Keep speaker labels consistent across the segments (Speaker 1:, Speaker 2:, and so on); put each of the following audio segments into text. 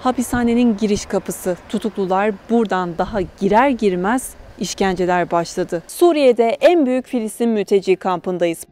Speaker 1: Hapishanenin giriş kapısı. Tutuklular buradan daha girer girmez işkenceler başladı. Suriye'de en büyük Filistin mülteci kampındayız.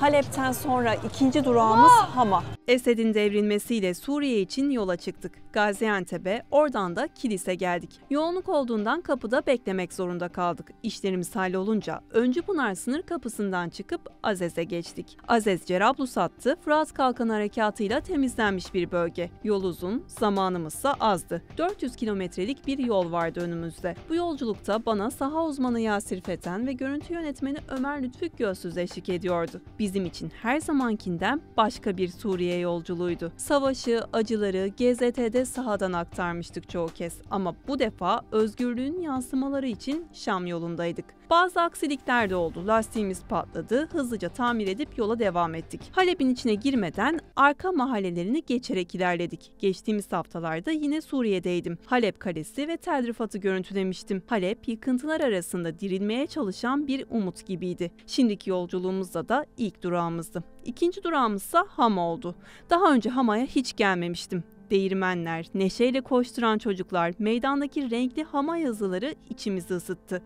Speaker 1: Halep'ten sonra ikinci durağımız Hama. Esed'in devrilmesiyle Suriye için yola çıktık. Gaziantep'e, oradan da Kilis'e geldik. Yoğunluk olduğundan kapıda beklemek zorunda kaldık. İşlerimiz hallolunca Öncüpınar sınır kapısından çıkıp Azez'e geçtik. Azez, Cerablus hattı Fırat Kalkanı harekatıyla temizlenmiş bir bölge. Yol uzun, zamanımızsa azdı. 400 kilometrelik bir yol vardı önümüzde. Bu yolculukta bana saha uzmanı Yasir Feten ve görüntü yönetmeni Ömer Lütfü Gözsüz eşlik ediyordu. Bizim için her zamankinden başka bir Suriye yolculuğuydu. Savaşı, acıları GZT'de sahadan aktarmıştık çoğu kez ama bu defa özgürlüğün yansımaları için Şam yolundaydık. Bazı aksilikler de oldu. Lastiğimiz patladı. Hızlıca tamir edip yola devam ettik. Halep'in içine girmeden arka mahallelerini geçerek ilerledik. Geçtiğimiz haftalarda yine Suriye'deydim. Halep Kalesi ve Tel Rifat'ı görüntülemiştim. Halep, yıkıntılar arasında dirilmeye çalışan bir umut gibiydi. Şimdiki yolculuğumuzda da ilk durağımızdı. İkinci durağımızsa Hama oldu. Daha önce Hama'ya hiç gelmemiştim. Değirmenler, neşeyle koşturan çocuklar, meydandaki renkli Hama yazıları içimizi ısıttı.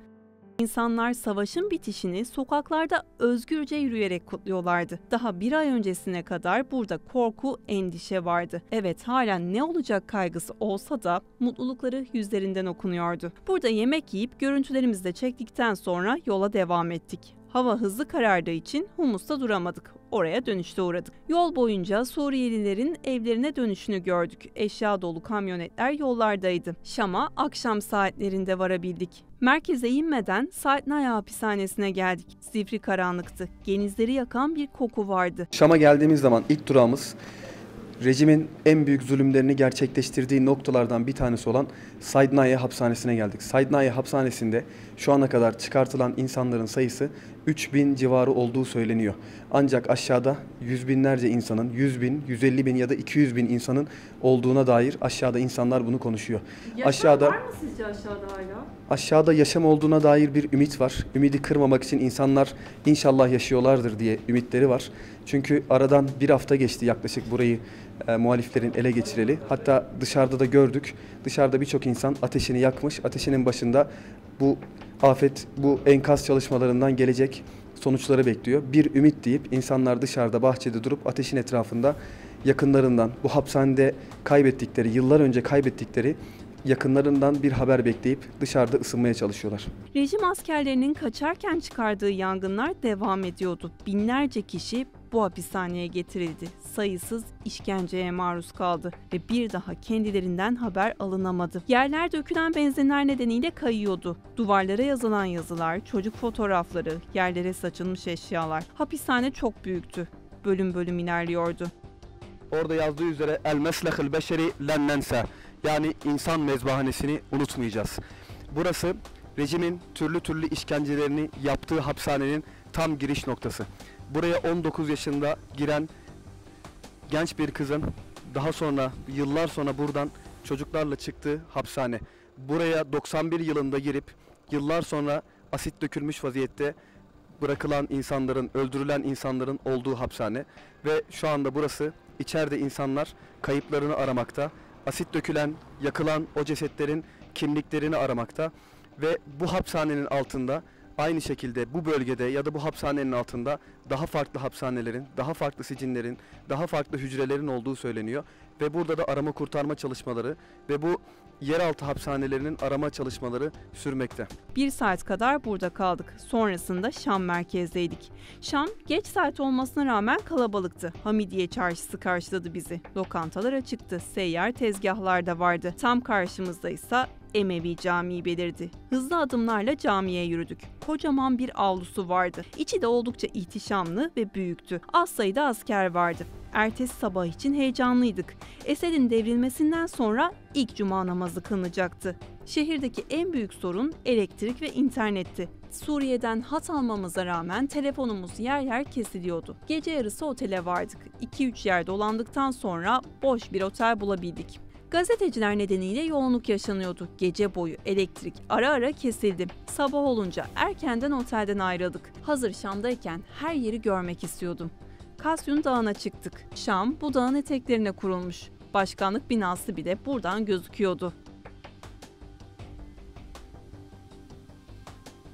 Speaker 1: İnsanlar savaşın bitişini sokaklarda özgürce yürüyerek kutluyorlardı. Daha bir ay öncesine kadar burada korku, endişe vardı. Evet, halen ne olacak kaygısı olsa da mutlulukları yüzlerinden okunuyordu. Burada yemek yiyip görüntülerimizi de çektikten sonra yola devam ettik. Hava hızlı karardığı için Humus'ta duramadık. Oraya dönüşte uğradık. Yol boyunca Suriyelilerin evlerine dönüşünü gördük. Eşya dolu kamyonetler yollardaydı. Şam'a akşam saatlerinde varabildik. Merkeze inmeden Saidnaya hapishanesine geldik. Zifiri karanlıktı. Genizleri yakan bir koku vardı.
Speaker 2: Şam'a geldiğimiz zaman ilk durağımız rejimin en büyük zulümlerini gerçekleştirdiği noktalardan bir tanesi olan Saidnaya hapishanesine geldik. Saidnaya hapishanesinde şu ana kadar çıkartılan insanların sayısı 3000 civarı olduğu söyleniyor. Ancak aşağıda yüz binlerce insanın, 100 bin, 150 bin ya da 200 bin insanın olduğuna dair aşağıda insanlar bunu konuşuyor.
Speaker 1: Yaşam var mı sizce aşağıda hala?
Speaker 2: Aşağıda yaşam olduğuna dair bir ümit var. Ümidi kırmamak için insanlar inşallah yaşıyorlardır diye ümitleri var. Çünkü aradan bir hafta geçti yaklaşık burayı muhaliflerin ele geçireli. Hatta dışarıda da gördük. Dışarıda birçok insan ateşini yakmış. Ateşinin başında bu afet, bu enkaz çalışmalarından gelecek sonuçları bekliyor. Bir ümit deyip insanlar dışarıda bahçede durup ateşin etrafında yakınlarından, bu hapishanede kaybettikleri, yıllar önce kaybettikleri yakınlarından bir haber bekleyip dışarıda ısınmaya çalışıyorlar.
Speaker 1: Rejim askerlerinin kaçarken çıkardığı yangınlar devam ediyordu. Binlerce kişi bu hapishaneye getirildi. Sayısız işkenceye maruz kaldı ve bir daha kendilerinden haber alınamadı. Yerler dökülen benzinler nedeniyle kayıyordu. Duvarlara yazılan yazılar, çocuk fotoğrafları, yerlere saçılmış eşyalar. Hapishane çok büyüktü. Bölüm bölüm ilerliyordu.
Speaker 2: Orada yazdığı üzere el meslekil beşeri len nense. Yani insan mezbahanesini unutmayacağız. Burası rejimin türlü işkencelerini yaptığı hapishanenin tam giriş noktası. Buraya 19 yaşında giren genç bir kızın daha sonra yıllar sonra buradan çocuklarla çıktığı hapishane. Buraya 91 yılında girip yıllar sonra asit dökülmüş vaziyette bırakılan insanların, öldürülen insanların olduğu hapishane. Ve şu anda burası içeride insanlar kayıplarını aramakta. Asit dökülen, yakılan o cesetlerin kimliklerini aramakta ve bu hapishanenin altında aynı şekilde bu bölgede ya da bu hapishanenin altında daha farklı hapishanelerin, daha farklı sicillerin, daha farklı hücrelerin olduğu söyleniyor ve burada da arama kurtarma çalışmaları ve bu yeraltı hapishanelerinin arama çalışmaları sürmekte.
Speaker 1: 1 saat kadar burada kaldık. Sonrasında Şam merkezdeydik. Şam geç saat olmasına rağmen kalabalıktı. Hamidiye Çarşısı karşıladı bizi. Lokantalar açıktı. Seyyar tezgahlar da vardı. Tam karşımızda ise Emevi Camii belirdi. Hızlı adımlarla camiye yürüdük. Kocaman bir avlusu vardı. İçi de oldukça ihtişamlı ve büyüktü. Az sayıda asker vardı. Ertesi sabah için heyecanlıydık. Esed'in devrilmesinden sonra ilk cuma namazı kılınacaktı. Şehirdeki en büyük sorun elektrik ve internetti. Suriye'den hat almamıza rağmen telefonumuz yer yer kesiliyordu. Gece yarısı otele vardık. 2-3 yer dolandıktan sonra boş bir otel bulabildik. Gazeteciler nedeniyle yoğunluk yaşanıyordu. Gece boyu elektrik ara ara kesildi. Sabah olunca erkenden otelden ayrıldık. Hazır Şam'dayken her yeri görmek istiyordum. Kasyun Dağı'na çıktık. Şam bu dağın eteklerine kurulmuş. Başkanlık binası bile buradan gözüküyordu.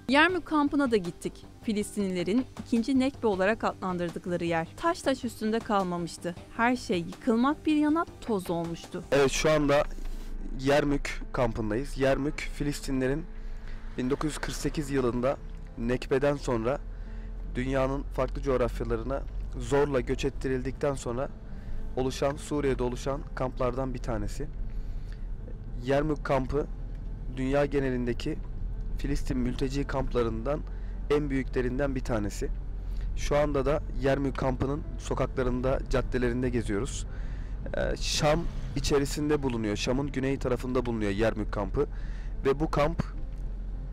Speaker 1: Yermük kampına da gittik. Filistinlilerin ikinci Nekbe olarak adlandırdıkları yer. Taş taş üstünde kalmamıştı. Her şey yıkılmak bir yana toz olmuştu.
Speaker 2: Evet, şu anda Yermük kampındayız. Yermük, Filistinlerin 1948 yılında Nekbe'den sonra dünyanın farklı coğrafyalarına zorla göç ettirildikten sonra Suriye'de oluşan kamplardan bir tanesi. Yermük kampı dünya genelindeki Filistin mülteci kamplarından en büyüklerinden bir tanesi. Şu anda da Yermük kampının sokaklarında, caddelerinde geziyoruz. Şam içerisinde bulunuyor. Şam'ın güney tarafında bulunuyor Yermük kampı. Ve bu kamp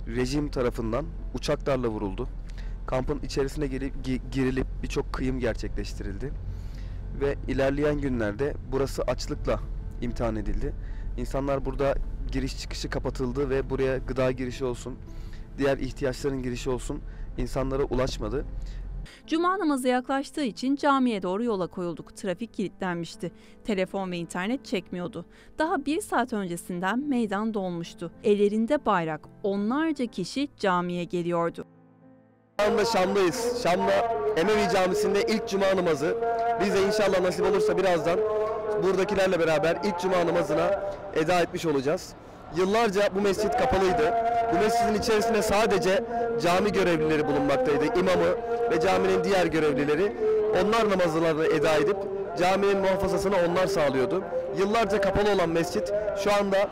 Speaker 2: rejim tarafından uçaklarla vuruldu. Kampın içerisine girilip birçok kıyım gerçekleştirildi. Ve ilerleyen günlerde burası açlıkla imtihan edildi. İnsanlar burada giriş çıkışı kapatıldı ve buraya gıda girişi olsun, diğer ihtiyaçların girişi olsun insanlara ulaşmadı.
Speaker 1: Cuma namazı yaklaştığı için camiye doğru yola koyulduk. Trafik kilitlenmişti. Telefon ve internet çekmiyordu. Daha 1 saat öncesinden meydan dolmuştu. Ellerinde bayrak, onlarca kişi camiye geliyordu.
Speaker 2: Şu anda Şam'dayız. Şam'da Emevi Camisi'nde ilk cuma namazı. Biz de inşallah nasip olursa birazdan buradakilerle beraber ilk cuma namazına eda etmiş olacağız. Yıllarca bu mescit kapalıydı. Bu mescidin içerisinde sadece cami görevlileri bulunmaktaydı. İmamı ve caminin diğer görevlileri. Onlar namazlarını eda edip caminin muhafazasını onlar sağlıyordu. Yıllarca kapalı olan mescit şu anda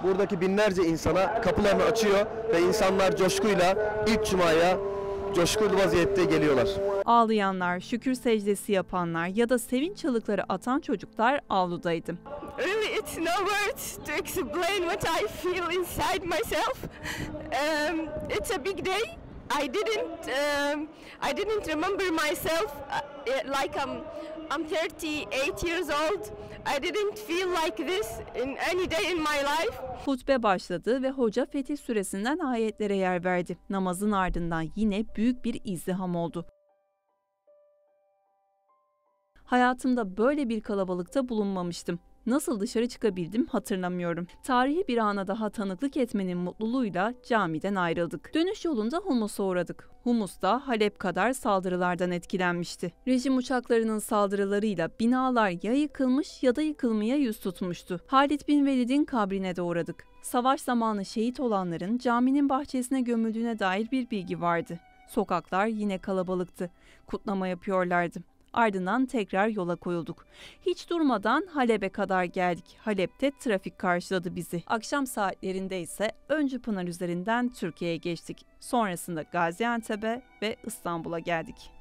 Speaker 2: buradaki binlerce insana kapılarını açıyor ve insanlar coşkuyla ilk cumaya coşkulu vaziyette geliyorlar.
Speaker 1: Ağlayanlar, şükür secdesi yapanlar ya da sevinç çığlıkları atan çocuklar avludaydı.
Speaker 3: Really, it's no words to explain what I feel inside myself. It's a big day. I didn't remember myself like I'm 38 years old. I didn't feel like this in any day in my life.
Speaker 1: Hutbe başladı ve hoca Fetih Suresi'nden ayetlere yer verdi. Namazın ardından yine büyük bir izdiham oldu. Hayatımda böyle bir kalabalıkta bulunmamıştım. Nasıl dışarı çıkabildim hatırlamıyorum. Tarihi bir ana daha tanıklık etmenin mutluluğuyla camiden ayrıldık. Dönüş yolunda Humus'a uğradık. Humus da Halep kadar saldırılardan etkilenmişti. Rejim uçaklarının saldırılarıyla binalar ya yıkılmış ya da yıkılmaya yüz tutmuştu. Halid bin Velid'in kabrine de uğradık. Savaş zamanı şehit olanların caminin bahçesine gömüldüğüne dair bir bilgi vardı. Sokaklar yine kalabalıktı. Kutlama yapıyorlardı. Ardından tekrar yola koyulduk. Hiç durmadan Halep'e kadar geldik. Halep'te trafik karşıladı bizi. Akşam saatlerinde ise Öncü Pınar üzerinden Türkiye'ye geçtik. Sonrasında Gaziantep'e ve İstanbul'a geldik.